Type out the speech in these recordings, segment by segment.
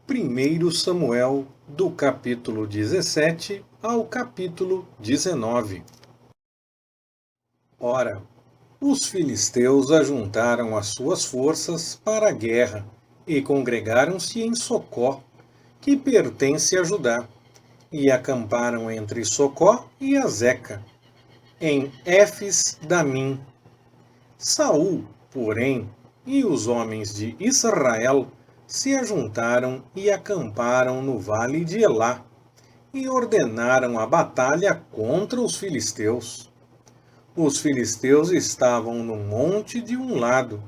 1 Samuel, do capítulo 17 ao capítulo 19. Ora, os filisteus ajuntaram as suas forças para a guerra e congregaram-se em Socó, que pertence a Judá, e acamparam entre Socó e Azeca, em Éfes-Damim. Saul, porém, e os homens de Israel se ajuntaram e acamparam no vale de Elá, e ordenaram a batalha contra os filisteus. Os filisteus estavam num monte de um lado,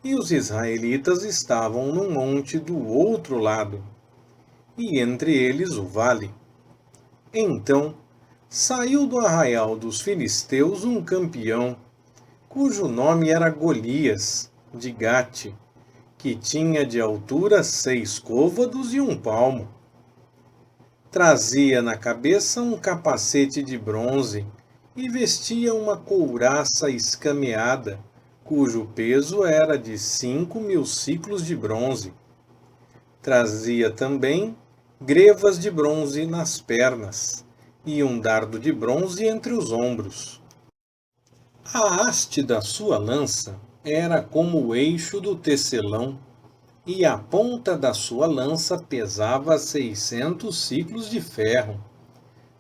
e os israelitas estavam num monte do outro lado, e entre eles o vale. Então saiu do arraial dos filisteus um campeão, cujo nome era Golias, de Gate, que tinha de altura 6 côvados e 1 palmo. Trazia na cabeça um capacete de bronze e vestia uma couraça escameada, cujo peso era de 5.000 siclos de bronze. Trazia também grevas de bronze nas pernas e um dardo de bronze entre os ombros. A haste da sua lança era como o eixo do tecelão, e a ponta da sua lança pesava 600 siclos de ferro.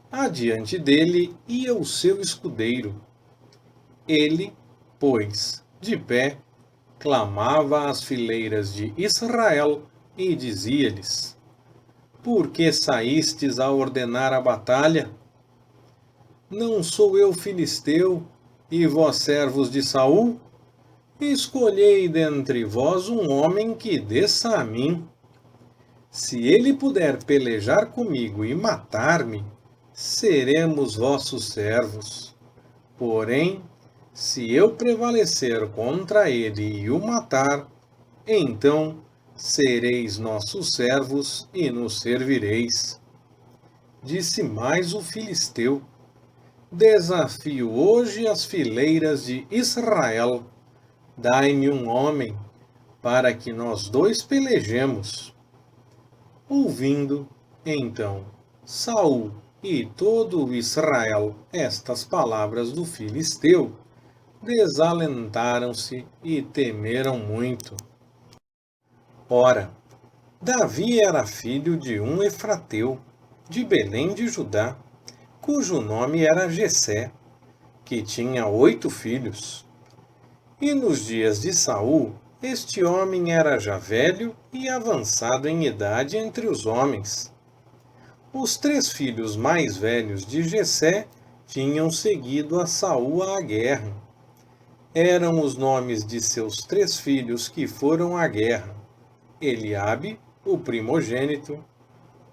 Adiante dele ia o seu escudeiro. Ele, pois, de pé, clamava às fileiras de Israel e dizia-lhes: Por que saístes a ordenar a batalha? Não sou eu filisteu, e vós servos de Saul? Escolhei dentre vós um homem que desça a mim. Se ele puder pelejar comigo e matar-me, seremos vossos servos. Porém, se eu prevalecer contra ele e o matar, então sereis nossos servos e nos servireis. Disse mais o filisteu: Desafio hoje as fileiras de Israel. Dai-me um homem, para que nós dois pelejemos. Ouvindo, então, Saul e todo o Israel estas palavras do filisteu, desalentaram-se e temeram muito. Ora, Davi era filho de um efrateu, de Belém de Judá, cujo nome era Jessé, que tinha 8 filhos. E nos dias de Saul, este homem era já velho e avançado em idade entre os homens. Os 3 filhos mais velhos de Jessé tinham seguido a Saul à guerra. Eram os nomes de seus 3 filhos que foram à guerra: Eliabe, o primogênito,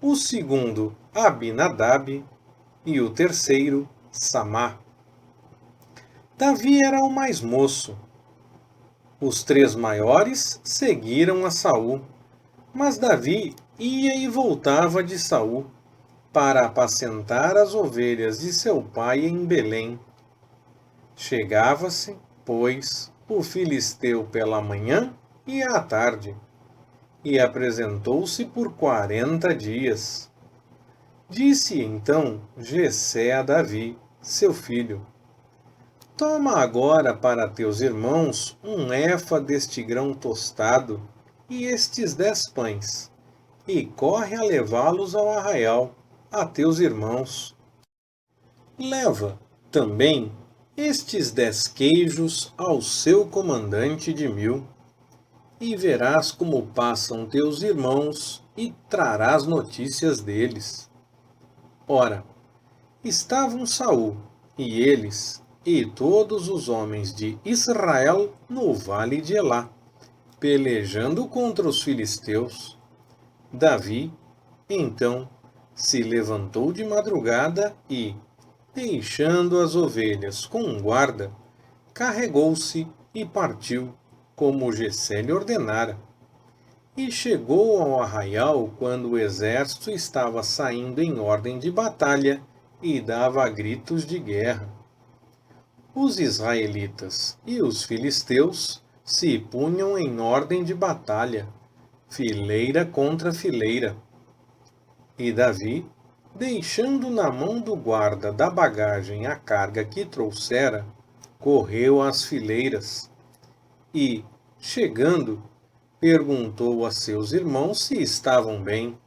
o segundo, Abinadab, e o terceiro, Samá. Davi era o mais moço. Os 3 maiores seguiram a Saul, mas Davi ia e voltava de Saul para apacentar as ovelhas de seu pai em Belém. Chegava-se, pois, o filisteu pela manhã e à tarde, e apresentou-se por 40 dias. Disse então Jessé a Davi, seu filho: Toma agora para teus irmãos um efa deste grão tostado e estes 10 pães, e corre a levá-los ao arraial, a teus irmãos. Leva também estes 10 queijos ao seu comandante de 1000, e verás como passam teus irmãos e trarás notícias deles. Ora, estavam Saul e eles e todos os homens de Israel no vale de Elá, pelejando contra os filisteus. Davi, então, se levantou de madrugada e, deixando as ovelhas com um guarda, carregou-se e partiu, como Jessé lhe ordenara. E chegou ao arraial quando o exército estava saindo em ordem de batalha e dava gritos de guerra. Os israelitas e os filisteus se punham em ordem de batalha, fileira contra fileira. E Davi, deixando na mão do guarda da bagagem a carga que trouxera, correu às fileiras e, chegando, perguntou a seus irmãos se estavam bem.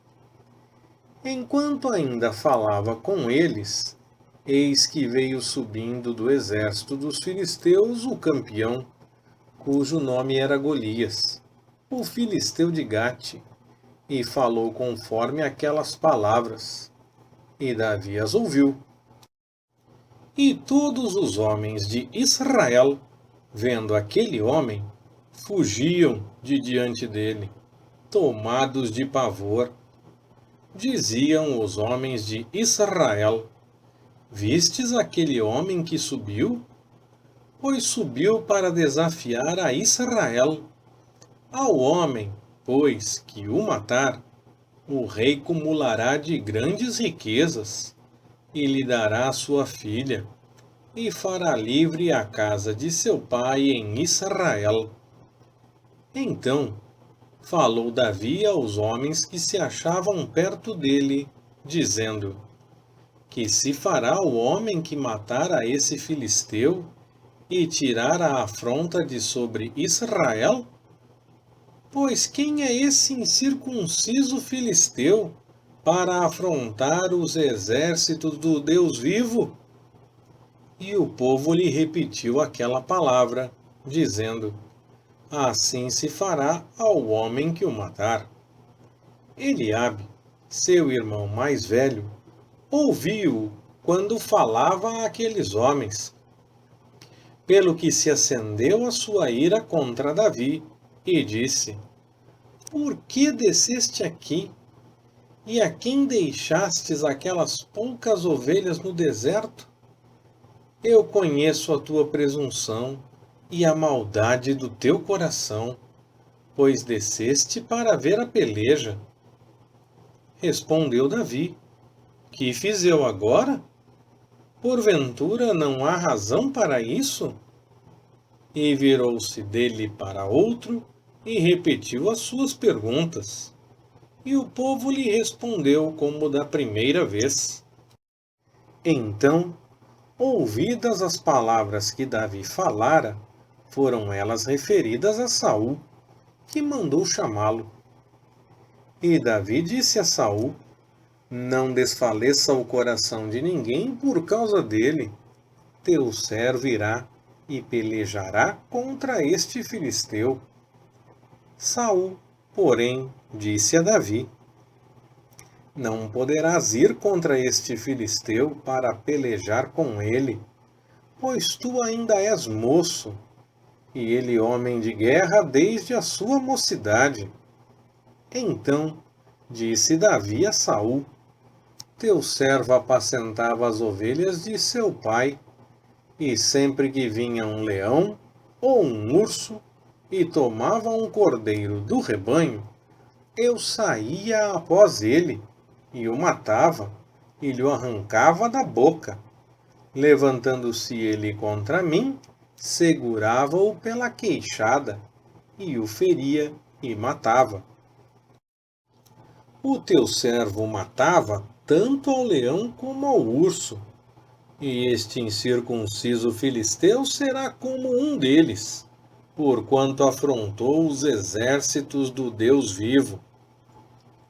Enquanto ainda falava com eles, eis que veio subindo do exército dos filisteus o campeão, cujo nome era Golias, o filisteu de Gate, e falou conforme aquelas palavras. E Davi as ouviu. E todos os homens de Israel, vendo aquele homem, fugiam de diante dele, tomados de pavor. Diziam os homens de Israel: Vistes aquele homem que subiu? Pois subiu para desafiar a Israel. Ao homem, pois, que o matar, o rei cumulará de grandes riquezas, e lhe dará sua filha, e fará livre a casa de seu pai em Israel. Então falou Davi aos homens que se achavam perto dele, dizendo: Que se fará o homem que matar a esse filisteu e tirar a afronta de sobre Israel? Pois quem é esse incircunciso filisteu para afrontar os exércitos do Deus vivo? E o povo lhe repetiu aquela palavra, dizendo: Assim se fará ao homem que o matar. Eliabe, seu irmão mais velho, ouviu-o quando falava àqueles homens. Pelo que se acendeu a sua ira contra Davi, e disse: Por que desceste aqui? E a quem deixastes aquelas poucas ovelhas no deserto? Eu conheço a tua presunção e a maldade do teu coração, pois desceste para ver a peleja. Respondeu Davi: Que fiz eu agora? Porventura não há razão para isso? E virou-se dele para outro e repetiu as suas perguntas. E o povo lhe respondeu como da primeira vez. Então, ouvidas as palavras que Davi falara, foram elas referidas a Saul, que mandou chamá-lo. E Davi disse a Saul: Não desfaleça o coração de ninguém por causa dele. Teu servo irá e pelejará contra este filisteu. Saul, porém, disse a Davi: Não poderás ir contra este filisteu para pelejar com ele, pois tu ainda és moço, e ele homem de guerra desde a sua mocidade. Então disse Davi a Saul: Teu servo apacentava as ovelhas de seu pai, e sempre que vinha um leão ou um urso e tomava um cordeiro do rebanho, eu saía após ele, e o matava, e lhe arrancava da boca. Levantando-se ele contra mim, segurava-o pela queixada, e o feria e matava. O teu servo matava tanto ao leão como ao urso, e este incircunciso filisteu será como um deles, porquanto afrontou os exércitos do Deus vivo.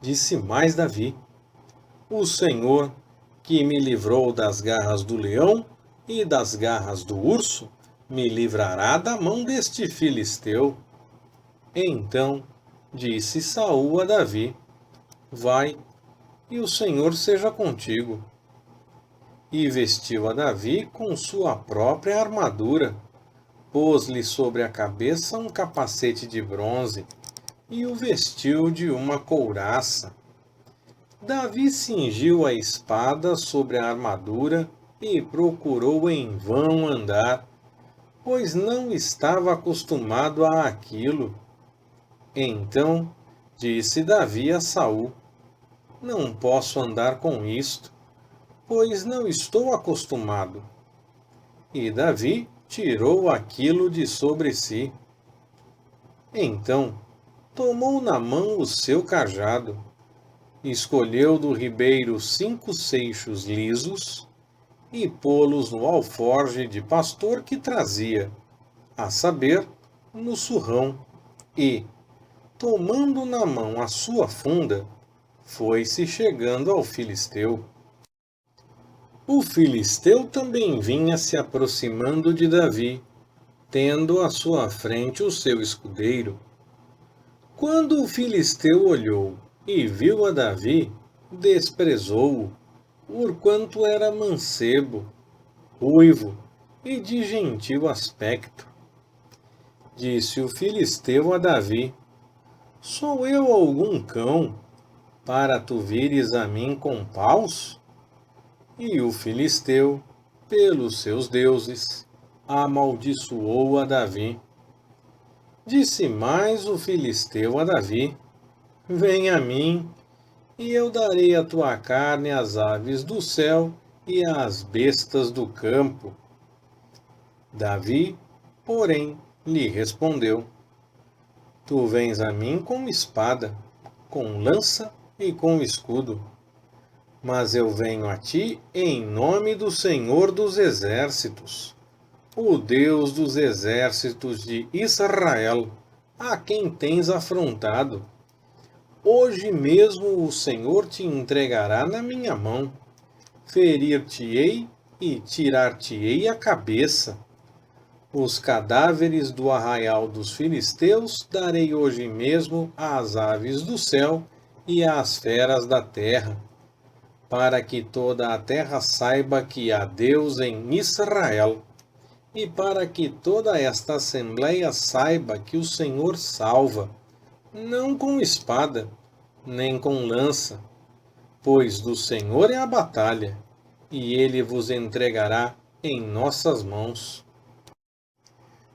Disse mais Davi: O Senhor, que me livrou das garras do leão e das garras do urso, me livrará da mão deste filisteu. Então disse Saul a Davi: Vai, e o Senhor seja contigo. E vestiu a Davi com sua própria armadura, pôs-lhe sobre a cabeça um capacete de bronze, e o vestiu de uma couraça. Davi cingiu a espada sobre a armadura e procurou em vão andar, pois não estava acostumado a aquilo. Então disse Davi a Saul: Não posso andar com isto, pois não estou acostumado. E Davi tirou aquilo de sobre si. Então tomou na mão o seu cajado, escolheu do ribeiro 5 seixos lisos e pô-los no alforje de pastor que trazia, a saber, no surrão, e, tomando na mão a sua funda, foi-se chegando ao filisteu. O filisteu também vinha se aproximando de Davi, tendo à sua frente o seu escudeiro. Quando o filisteu olhou e viu a Davi, desprezou-o, porquanto era mancebo, ruivo e de gentil aspecto. Disse o filisteu a Davi: Sou eu algum cão, para tu vires a mim com paus? E o filisteu, pelos seus deuses, amaldiçoou a Davi. Disse mais o filisteu a Davi: Vem a mim, e eu darei a tua carne às aves do céu e às bestas do campo. Davi, porém, lhe respondeu: Tu vens a mim com espada, com lança e com escudo. Mas eu venho a ti em nome do Senhor dos Exércitos, o Deus dos exércitos de Israel, a quem tens afrontado. Hoje mesmo o Senhor te entregará na minha mão. Ferir-te-ei e tirar-te-ei a cabeça. Os cadáveres do arraial dos filisteus darei hoje mesmo às aves do céu e às feras da terra, para que toda a terra saiba que há Deus em Israel, e para que toda esta assembleia saiba que o Senhor salva, não com espada, nem com lança, pois do Senhor é a batalha, e ele vos entregará em nossas mãos.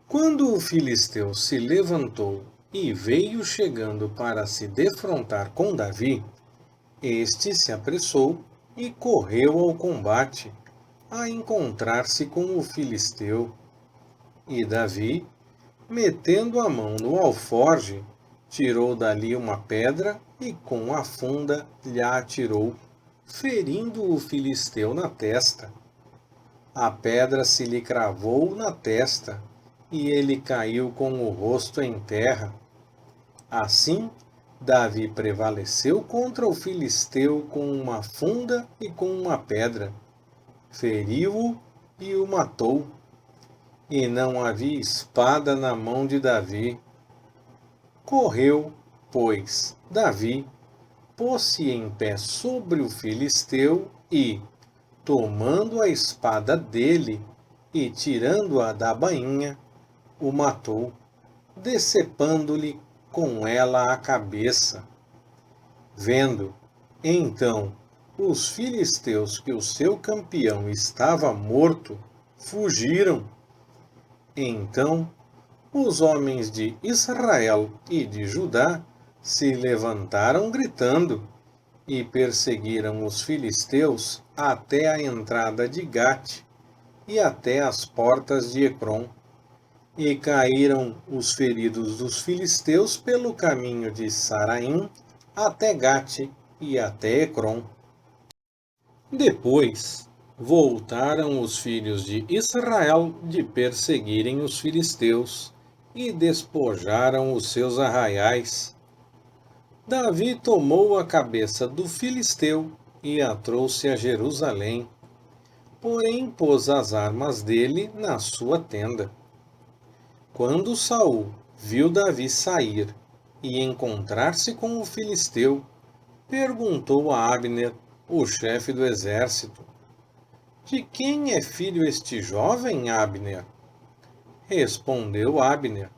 Quando o filisteu se levantou e veio chegando para se defrontar com Davi, este se apressou e correu ao combate, a encontrar-se com o filisteu. E Davi, metendo a mão no alforge, tirou dali uma pedra e com a funda lhe atirou, ferindo o filisteu na testa. A pedra se lhe cravou na testa, e ele caiu com o rosto em terra. Assim, Davi prevaleceu contra o filisteu com uma funda e com uma pedra. Feriu-o e o matou. E não havia espada na mão de Davi. Correu, pois, Davi, pôs-se em pé sobre o filisteu e, tomando a espada dele e tirando-a da bainha, o matou, decepando-lhe com ela a cabeça. Vendo, então, os filisteus que o seu campeão estava morto, fugiram. Então, os homens de Israel e de Judá se levantaram gritando e perseguiram os filisteus até a entrada de Gate e até as portas de Ecrom. E caíram os feridos dos filisteus pelo caminho de Saraim até Gate e até Ecrom. Depois voltaram os filhos de Israel de perseguirem os filisteus e despojaram os seus arraiais. Davi tomou a cabeça do filisteu e a trouxe a Jerusalém, porém pôs as armas dele na sua tenda. Quando Saul viu Davi sair e encontrar-se com o filisteu, perguntou a Abner, o chefe do exército: De quem é filho este jovem, Abner? Respondeu Abner: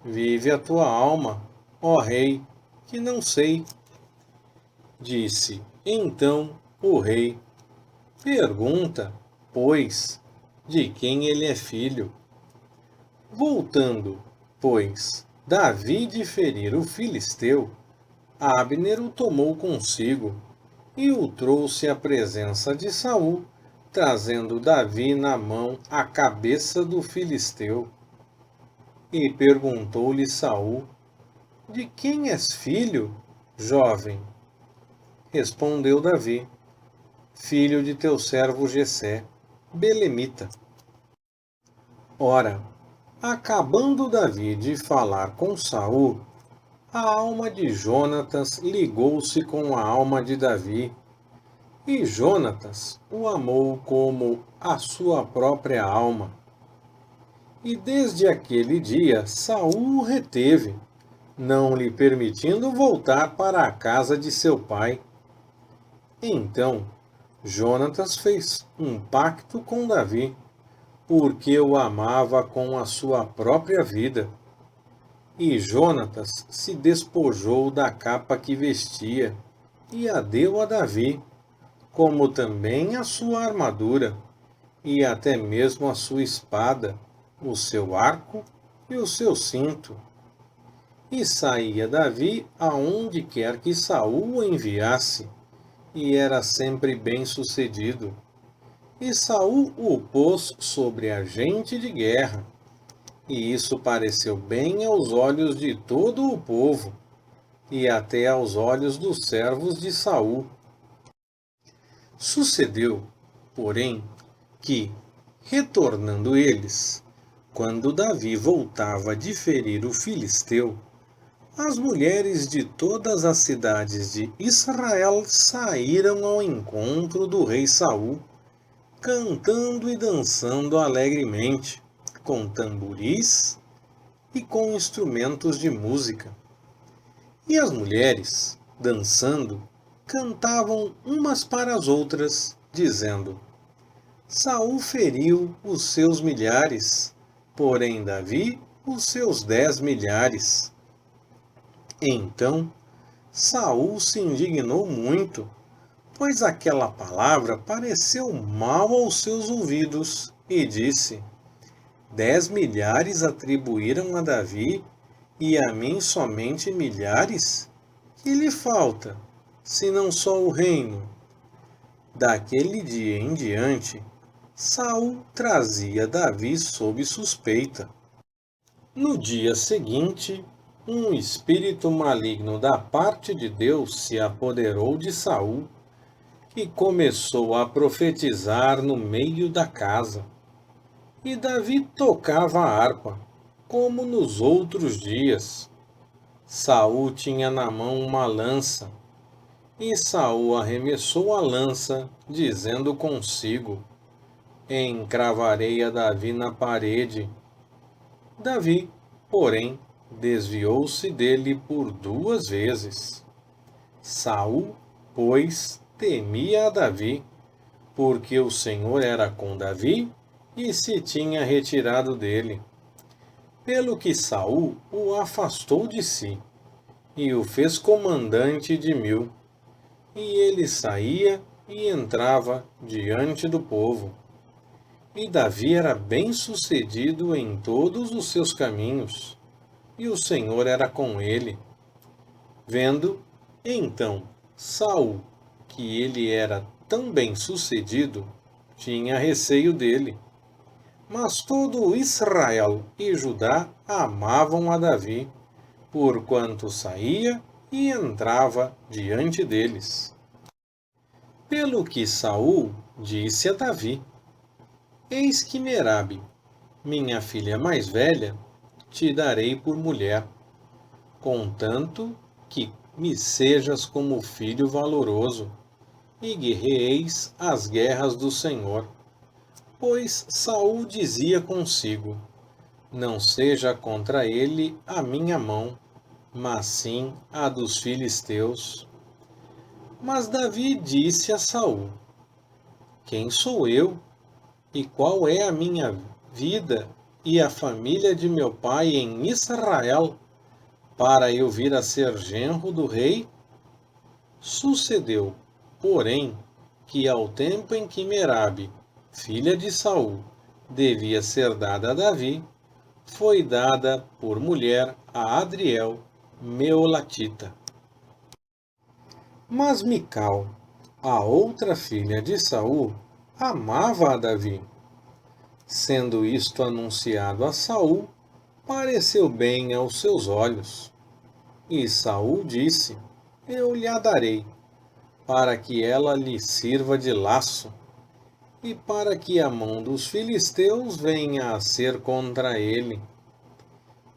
Vive a tua alma, ó rei, que não sei. Disse então o rei: Pergunta, pois, de quem ele é filho. Voltando, pois, Davi de ferir o filisteu, Abner o tomou consigo e o trouxe à presença de Saul, trazendo Davi na mão a cabeça do filisteu. E perguntou-lhe Saul: De quem és filho, jovem? Respondeu Davi: Filho de teu servo Jessé, belemita. Ora, acabando Davi de falar com Saul, a alma de Jonatas ligou-se com a alma de Davi, e Jonatas o amou como a sua própria alma. E desde aquele dia Saul o reteve, não lhe permitindo voltar para a casa de seu pai. Então Jonatas fez um pacto com Davi, porque o amava com a sua própria vida. E Jonatas se despojou da capa que vestia e a deu a Davi, como também a sua armadura, e até mesmo a sua espada, o seu arco e o seu cinto. E saía Davi aonde quer que Saul o enviasse, e era sempre bem-sucedido. E Saul o pôs sobre agente de guerra, e isso pareceu bem aos olhos de todo o povo, e até aos olhos dos servos de Saul. Sucedeu, porém, que, retornando eles, quando Davi voltava de ferir o filisteu, as mulheres de todas as cidades de Israel saíram ao encontro do rei Saul, cantando e dançando alegremente, com tamboris e com instrumentos de música. E as mulheres, dançando, cantavam umas para as outras, dizendo: Saul feriu os seus milhares, porém Davi os seus 10 milhares. Então Saul se indignou muito, pois aquela palavra pareceu mal aos seus ouvidos, e disse: 10 milhares atribuíram a Davi, e a mim somente milhares? Que lhe falta, senão só o reino? Daquele dia em diante, Saul trazia Davi sob suspeita. No dia seguinte, um espírito maligno da parte de Deus se apoderou de Saul e começou a profetizar no meio da casa. E Davi tocava a harpa, como nos outros dias. Saul tinha na mão uma lança, e Saul arremessou a lança, dizendo consigo: Encravarei a Davi na parede. Davi, porém, desviou-se dele por 2 vezes. Saul, pois, temia a Davi, porque o Senhor era com Davi e se tinha retirado dele. Pelo que Saul o afastou de si, e o fez comandante de 1000. E ele saía e entrava diante do povo. E Davi era bem-sucedido em todos os seus caminhos, e o Senhor era com ele. Vendo, então, Saul, que ele era tão bem-sucedido, tinha receio dele. Mas todo Israel e Judá amavam a Davi, porquanto saía e entrava diante deles. Pelo que Saul disse a Davi: Eis que Merabe, minha filha mais velha, te darei por mulher, contanto que me sejas como filho valoroso, e guerreeis as guerras do Senhor. Pois Saul dizia consigo: Não seja contra ele a minha mão, mas sim a dos filisteus. Mas Davi disse a Saul: Quem sou eu? E qual é a minha vida e a família de meu pai em Israel, para eu vir a ser genro do rei? Sucedeu, porém, que ao tempo em que Merabe, filha de Saul, devia ser dada a Davi, foi dada por mulher a Adriel, meolatita. Mas Mical, a outra filha de Saul, amava a Davi. Sendo isto anunciado a Saul, pareceu bem aos seus olhos. E Saul disse: Eu lhe a darei, para que ela lhe sirva de laço, e para que a mão dos filisteus venha a ser contra ele.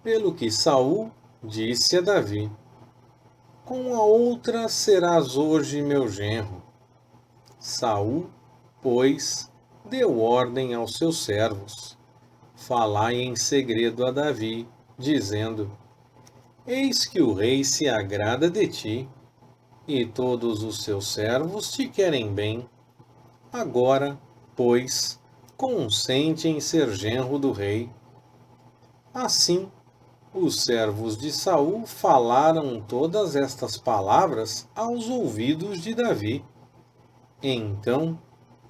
Pelo que Saul disse a Davi: Com a outra serás hoje meu genro. Saul, pois, deu ordem aos seus servos: Falai em segredo a Davi, dizendo: Eis que o rei se agrada de ti, e todos os seus servos te querem bem. Agora, pois, consente em ser genro do rei. Assim, os servos de Saul falaram todas estas palavras aos ouvidos de Davi. Então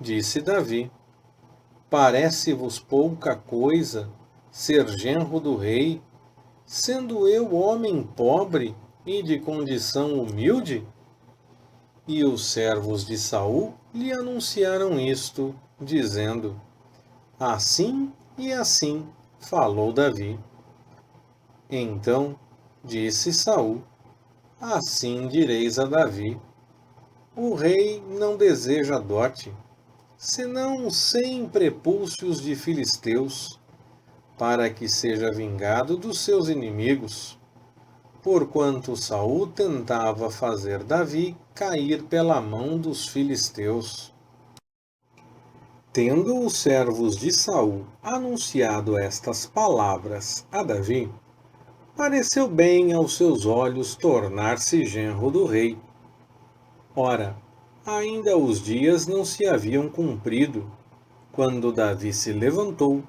disse Davi: Parece-vos pouca coisa ser genro do rei, sendo eu homem pobre e de condição humilde? E os servos de Saul lhe anunciaram isto, dizendo: Assim e assim falou Davi. Então disse Saul: Assim direis a Davi: O rei não deseja dote, senão 100 prepúcios de filisteus, para que seja vingado dos seus inimigos, porquanto Saul tentava fazer Davi cair pela mão dos filisteus. Tendo os servos de Saul anunciado estas palavras a Davi, pareceu bem aos seus olhos tornar-se genro do rei. Ora, ainda os dias não se haviam cumprido, quando Davi se levantou,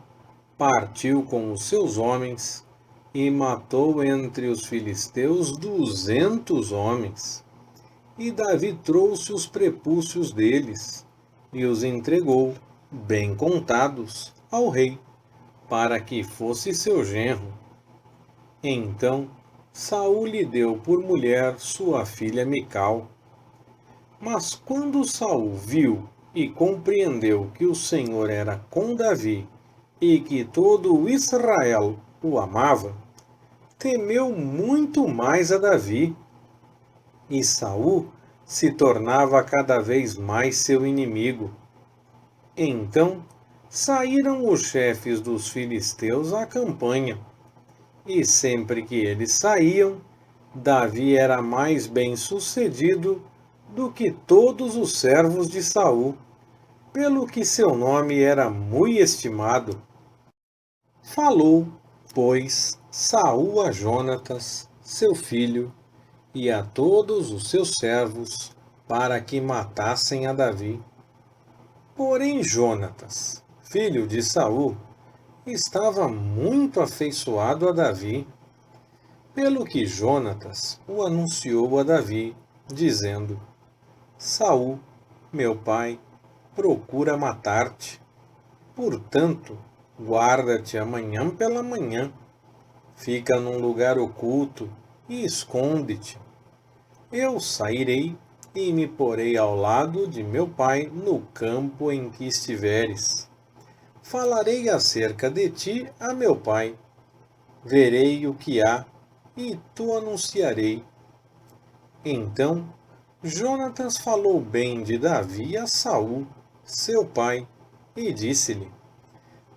partiu com os seus homens e matou entre os filisteus 200 homens. E Davi trouxe os prepúcios deles e os entregou, bem contados, ao rei, para que fosse seu genro. Então Saul lhe deu por mulher sua filha Mical. Mas quando Saul viu e compreendeu que o Senhor era com Davi e que todo Israel o amava, temeu muito mais a Davi, e Saul se tornava cada vez mais seu inimigo. Então saíram os chefes dos filisteus à campanha, e sempre que eles saíam, Davi era mais bem-sucedido do que todos os servos de Saul, pelo que seu nome era muito estimado. Falou, pois, Saul a Jonatas, seu filho, e a todos os seus servos, para que matassem a Davi. Porém Jonatas, filho de Saul, estava muito afeiçoado a Davi, pelo que Jonatas o anunciou a Davi, dizendo: Saul, meu pai, procura matar-te. Portanto, guarda-te amanhã pela manhã, fica num lugar oculto e esconde-te. Eu sairei e me porei ao lado de meu pai no campo em que estiveres. Falarei acerca de ti a meu pai. Verei o que há e tu anunciarei. Então Jonatas falou bem de Davi a Saul, seu pai, e disse-lhe: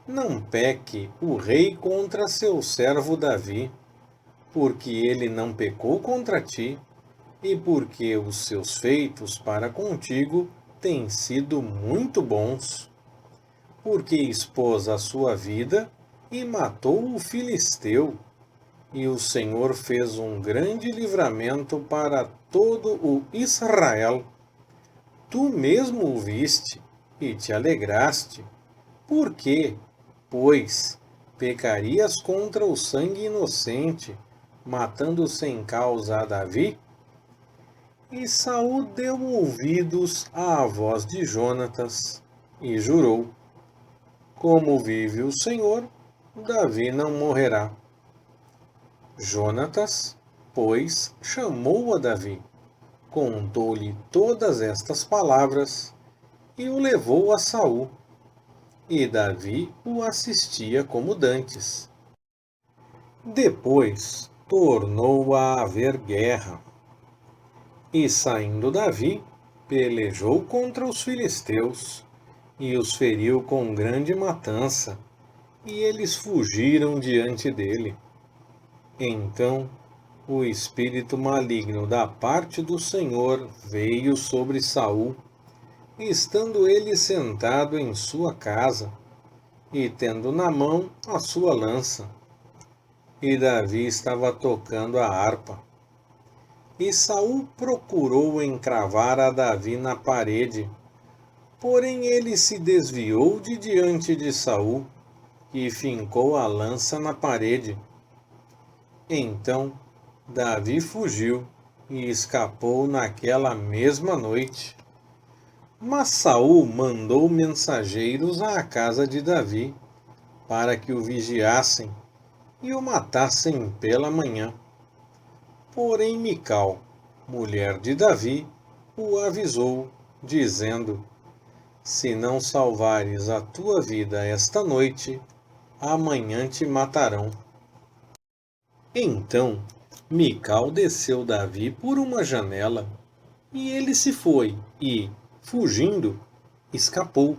Não peque o rei contra seu servo Davi, porque ele não pecou contra ti, e porque os seus feitos para contigo têm sido muito bons, porque expôs a sua vida e matou o filisteu, e o Senhor fez um grande livramento para todo o Israel. Tu mesmo o viste e te alegraste. Por quê, pois, pecarias contra o sangue inocente, matando sem causa a Davi? E Saul deu ouvidos à voz de Jonatas e jurou: Como vive o Senhor, Davi não morrerá. Jonatas, pois, chamou a Davi, contou-lhe todas estas palavras e o levou a Saul. E Davi o assistia como dantes. Depois, tornou a haver guerra. E saindo Davi, pelejou contra os filisteus, e os feriu com grande matança, e eles fugiram diante dele. Então o espírito maligno da parte do Senhor veio sobre Saul, estando ele sentado em sua casa, e tendo na mão a sua lança. E Davi estava tocando a harpa. E Saul procurou encravar a Davi na parede, porém ele se desviou de diante de Saul, e fincou a lança na parede. Então Davi fugiu e escapou naquela mesma noite. Mas Saul mandou mensageiros à casa de Davi, para que o vigiassem e o matassem pela manhã. Porém Mical, mulher de Davi, o avisou, dizendo: Se não salvares a tua vida esta noite, amanhã te matarão. Então Mical desceu Davi por uma janela, e ele se foi, e, fugindo, escapou.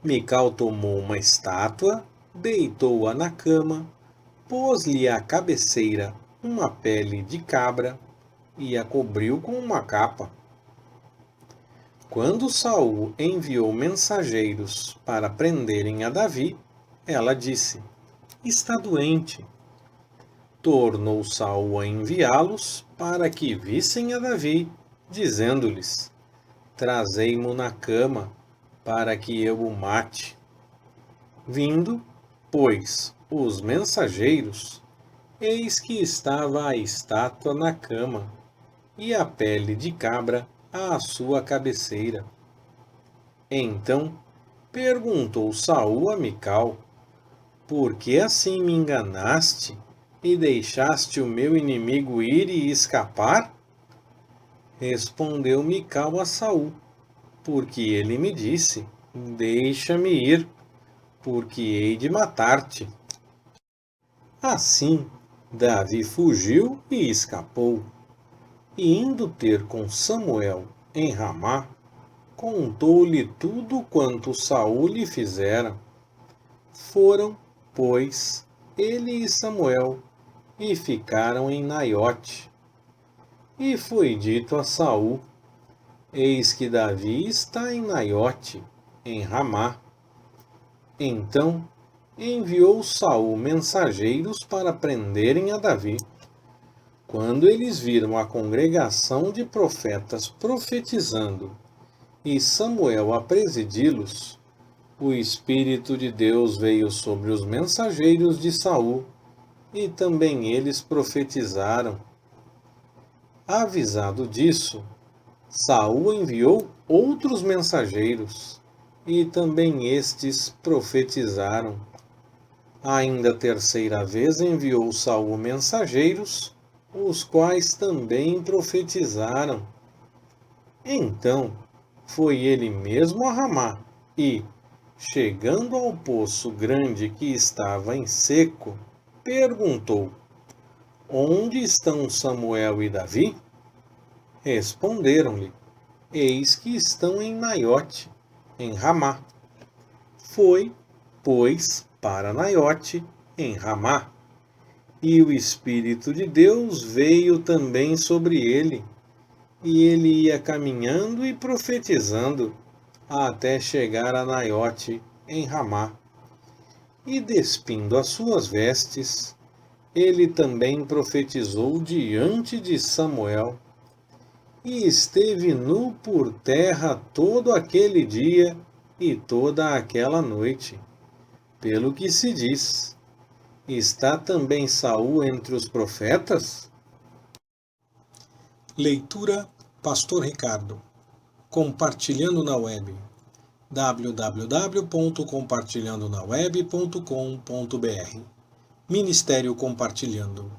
Mical tomou uma estátua, deitou-a na cama, pôs-lhe à cabeceira uma pele de cabra e a cobriu com uma capa. Quando Saul enviou mensageiros para prenderem a Davi, ela disse: Está doente. Tornou Saul a enviá-los para que vissem a Davi, dizendo-lhes: Trazei-mo na cama, para que eu o mate. Vindo, pois, os mensageiros, eis que estava a estátua na cama, e a pele de cabra à sua cabeceira. Então perguntou Saul a Mical: Por que assim me enganaste e deixaste o meu inimigo ir e escapar? Respondeu Mical a Saul: Porque ele me disse: Deixa-me ir, porque hei de matar-te. Assim Davi fugiu e escapou, e indo ter com Samuel em Ramá, contou-lhe tudo quanto Saul lhe fizera. Foram, pois, ele e Samuel, e ficaram em Naiote. E foi dito a Saul: Eis que Davi está em Naiote, em Ramá. Então enviou Saul mensageiros para prenderem a Davi. Quando eles viram a congregação de profetas profetizando e Samuel a presidi-los, o Espírito de Deus veio sobre os mensageiros de Saul, e também eles profetizaram. Avisado disso, Saul enviou outros mensageiros, e também estes profetizaram. Ainda terceira vez enviou Saul mensageiros, os quais também profetizaram. Então foi ele mesmo a Ramá, e, chegando ao poço grande que estava em seco, perguntou: Onde estão Samuel e Davi? Responderam-lhe: Eis que estão em Naiote, em Ramá. Foi, pois, para Naiote, em Ramá. E o Espírito de Deus veio também sobre ele, e ele ia caminhando e profetizando, até chegar a Naiote, em Ramá. E despindo as suas vestes, ele também profetizou diante de Samuel, e esteve nu por terra todo aquele dia e toda aquela noite. Pelo que se diz: Está também Saul entre os profetas? Leitura Pastor Ricardo. Compartilhando na web. www.compartilhandonaweb.com.br Ministério Compartilhando.